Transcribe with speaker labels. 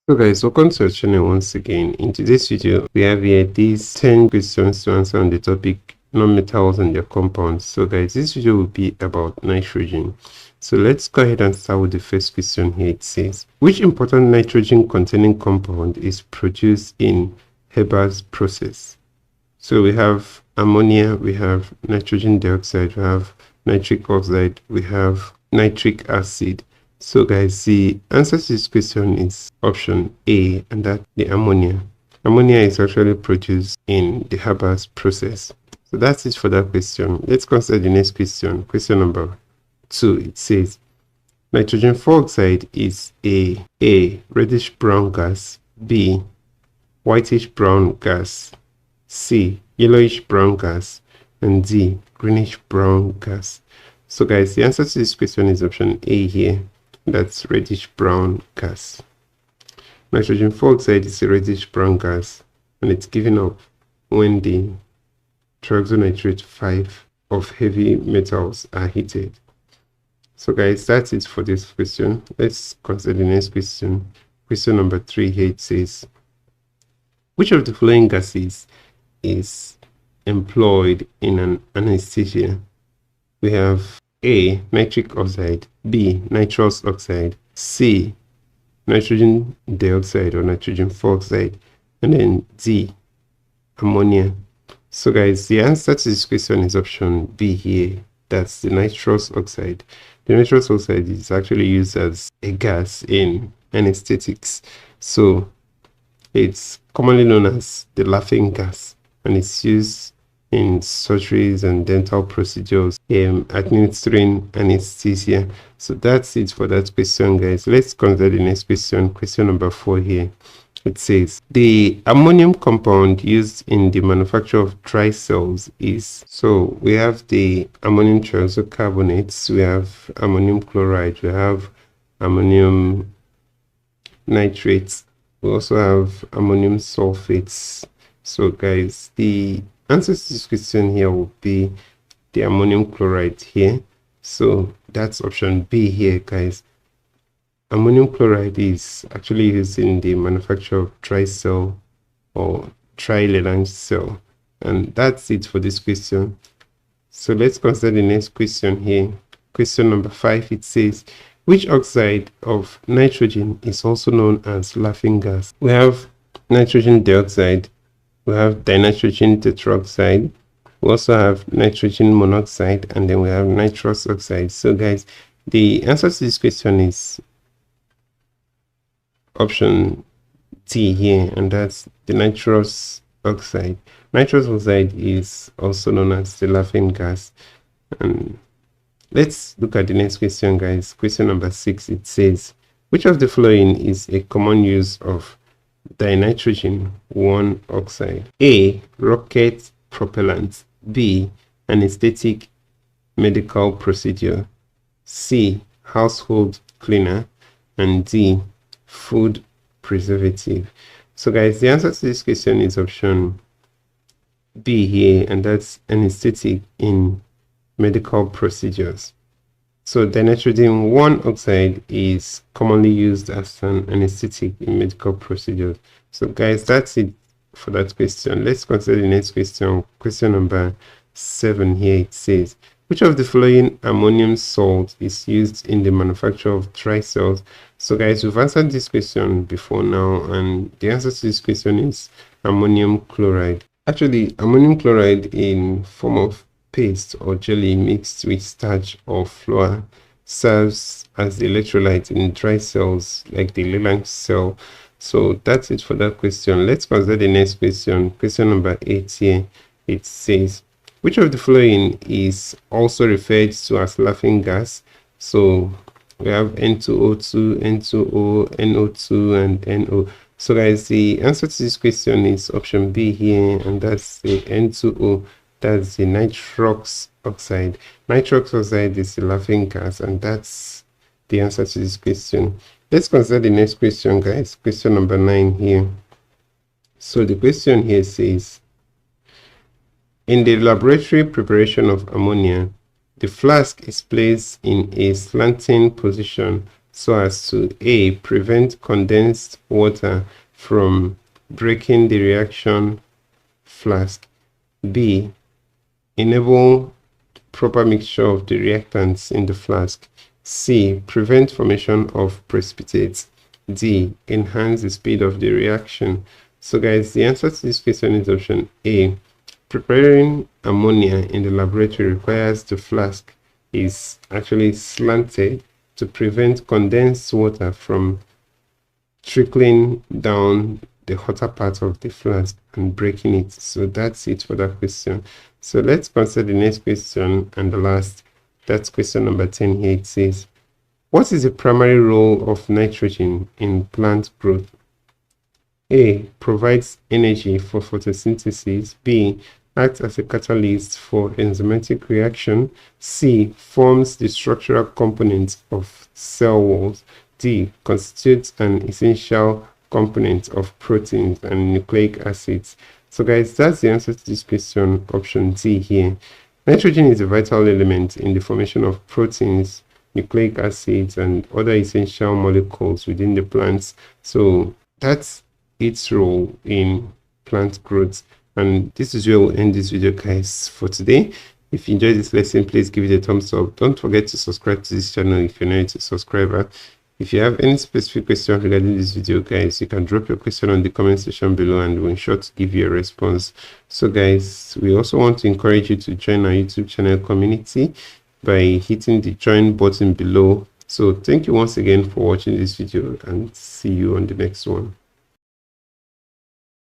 Speaker 1: So guys, welcome to our channel once again. In today's video, we have here these 10 questions to answer on the topic non-metals and their compounds. So guys, this video will be about nitrogen. So let's go ahead and start with the first question here. It says, which important nitrogen containing compound is produced in Haber's process? So we have ammonia, we have nitrogen dioxide, we have nitric oxide, we have nitric acid. So guys, the answer to this question is option A, and that the ammonia. Ammonia is actually produced in the Haber's process. So that's it for that question. Let's consider the next question. Question number 2. It says nitrogen dioxide is A reddish brown gas, B whitish brown gas, C yellowish brown gas, and D greenish brown gas. So guys, the answer to this question is option A here. That's reddish brown gas. Nitrogen dioxide is a reddish brown gas, and it's given up when the trioxynitrate 5 of heavy metals are heated. So guys, that's it for this question. Let's consider the next question. Question number 3 here. It says, which of the following gases is employed in an anesthesia? We have A, nitric oxide, B, nitrous oxide, C, nitrogen dioxide or nitrogen dioxide, and then D, ammonia. So guys, the answer to this question is option B here. That's the nitrous oxide. The nitrous oxide is actually used as a gas in anesthetics. So it's commonly known as the laughing gas, and it's used in surgeries and dental procedures, administering anesthesia. So that's it for that question, guys. Let's consider the next question. Question number 4 here. It says the ammonium compound used in the manufacture of dry cells is, so we have the ammonium trioxocarbonates, we have ammonium chloride, we have ammonium nitrates, we also have ammonium sulfates. So guys, the answer to this question here will be the ammonium chloride here. So that's option B here, guys. Ammonium chloride is actually used in the manufacture of dry cell or tri-Lelange cell. And that's it for this question. So let's consider the next question here. Question number 5, it says, which oxide of nitrogen is also known as laughing gas? We have nitrogen dioxide, we have dinitrogen tetroxide, we also have nitrogen monoxide, and then we have nitrous oxide. So guys, the answer to this question is option D here, and that's the nitrous oxide. Nitrous oxide is also known as the laughing gas. And let's look at the next question, guys. Question number 6, it says, which of the following is a common use of dinitrogen 1 oxide? A, rocket propellant, B, anesthetic medical procedure, C, household cleaner, and D, food preservative. So guys, the answer to this question is option B here, and that's anesthetic in medical procedures. So dinitrogen 1 oxide is commonly used as an anesthetic in medical procedures. So guys, that's it for that question. Let's consider the next question. Question number 7 here. It says, which of the following ammonium salt is used in the manufacture of dry cells? So guys, we've answered this question before now, and the answer to this question is ammonium chloride. Actually, ammonium chloride in form of paste or jelly mixed with starch or flour serves as the electrolyte in dry cells like the Lelange cell. So that's it for that question. Let's consider the next question. Question number 8 here. It says, which of the following is also referred to as laughing gas? So we have N2O2, N2O, NO2, and NO. So guys, the answer to this question is option B here, and that's the N2O. That's the nitrous oxide. Nitrous oxide is the laughing gas, and that's the answer to this question. Let's consider the next question, guys. Question number 9 here. So the question here says, in the laboratory preparation of ammonia, the flask is placed in a slanting position so as to A, prevent condensed water from breaking the reaction flask, B, enable proper mixture of the reactants in the flask, C, prevent formation of precipitates, D, enhance the speed of the reaction. So guys, the answer to this question is option A. Preparing ammonia in the laboratory requires the flask is actually slanted to prevent condensed water from trickling down the hotter part of the flask and breaking it. So that's it for that question. So let's consider the next question and the last. That's question number 10 here. It says, what is the primary role of nitrogen in plant growth? A, provides energy for photosynthesis. B, acts as a catalyst for enzymatic reaction. C, forms the structural components of cell walls. D, constitutes an essential component of proteins and nucleic acids. So guys, that's the answer to this question, option D here. Nitrogen is a vital element in the formation of proteins, nucleic acids, and other essential molecules within the plants. So that's its role in plant growth. And this is where we'll end this video, guys, for today. If you enjoyed this lesson, please give it a thumbs up. Don't forget to subscribe to this channel if you're not a subscriber. If you have any specific question regarding this video, guys, you can drop your question on the comment section below and we'll ensure to give you a response. So guys, we also want to encourage you to join our YouTube channel community by hitting the join button below. So thank you once again for watching this video and see you on the next one.